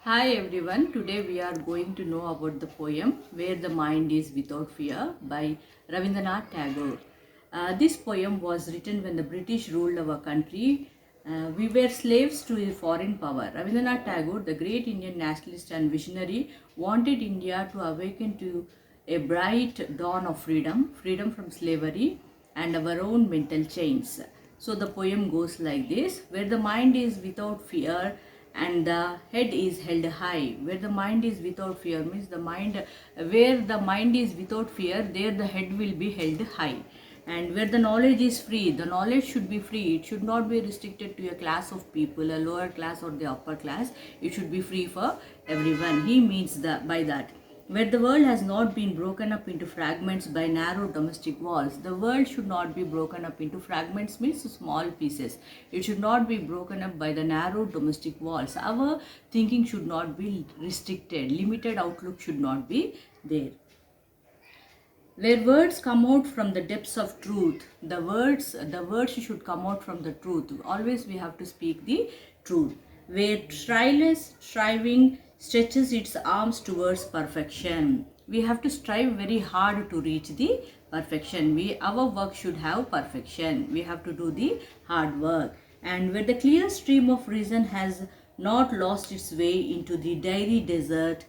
Hi everyone, today we are going to know about the poem Where the Mind is Without Fear by Rabindranath Tagore. This poem was written when the British ruled our country. We were slaves to a foreign power. Rabindranath Tagore, the great Indian nationalist and visionary, wanted India to awaken to a bright dawn of freedom, freedom from slavery and our own mental chains. So the poem goes like this: where the mind is without fear and the head is held high. Where the mind is without fear means where the mind is without fear, there the head will be held high. And where the knowledge is free, the knowledge should be free. It should not be restricted to a class of people, a lower class or the upper class. It should be free for everyone. He means that by that, where the world has not been broken up into fragments by narrow domestic walls. The world should not be broken up into fragments means small pieces. It should not be broken up by the narrow domestic walls. Our thinking should not be restricted. Limited outlook should not be there. Where words come out from the depths of truth, the words should come out from the truth. Always we have to speak the truth. Where tireless striving stretches its arms towards perfection, we have to strive very hard to reach the perfection. Our work should have perfection. We have to do the hard work. And where the clear stream of reason has not lost its way into the dairy desert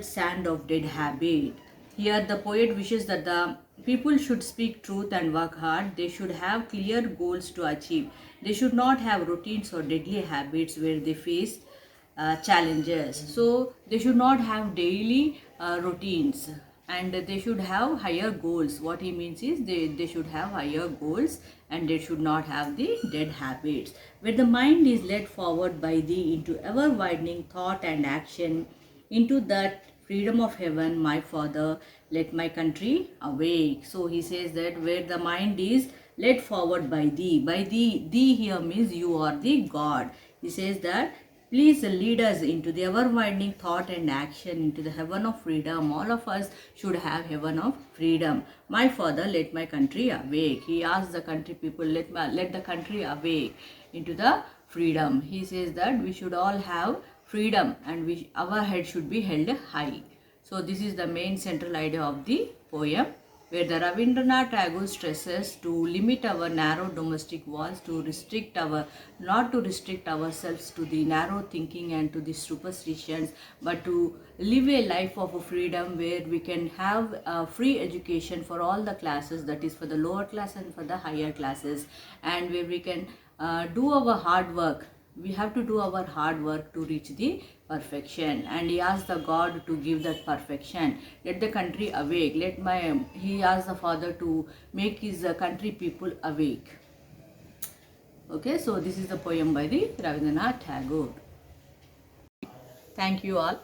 sand of dead habit. Here the poet wishes that the people should speak truth and work hard. They should have clear goals to achieve. They should not have routines or deadly habits where they face challenges. So they should not have daily routines, and they should have higher goals. What he means is they should have higher goals, and they should not have the dead habits. Where the mind is led forward by thee into ever widening thought and action, into that freedom of heaven, my Father, let my country awake. So he says that where the mind is led forward by thee here means you are the God. He says that please lead us into the ever widening thought and action, into the heaven of freedom. All of us should have heaven of freedom. My Father, let my country awake. He asks the country people, let the country awake into the freedom. He says that we should all have freedom, and our head should be held high. So this is the main central idea of the poem, where the Rabindranath Tagore stresses to limit our narrow domestic walls, not to restrict ourselves to the narrow thinking and to the superstitions, but to live a life of freedom where we can have free education for all the classes, that is for the lower class and for the higher classes, and where we can do our hard work. We have to do our hard work to reach the perfection, and he asked the God to give that perfection. Let the country awake. He asked the Father to make his country people awake. Okay, so this is the poem by the Rabindranath Tagore. Thank you all.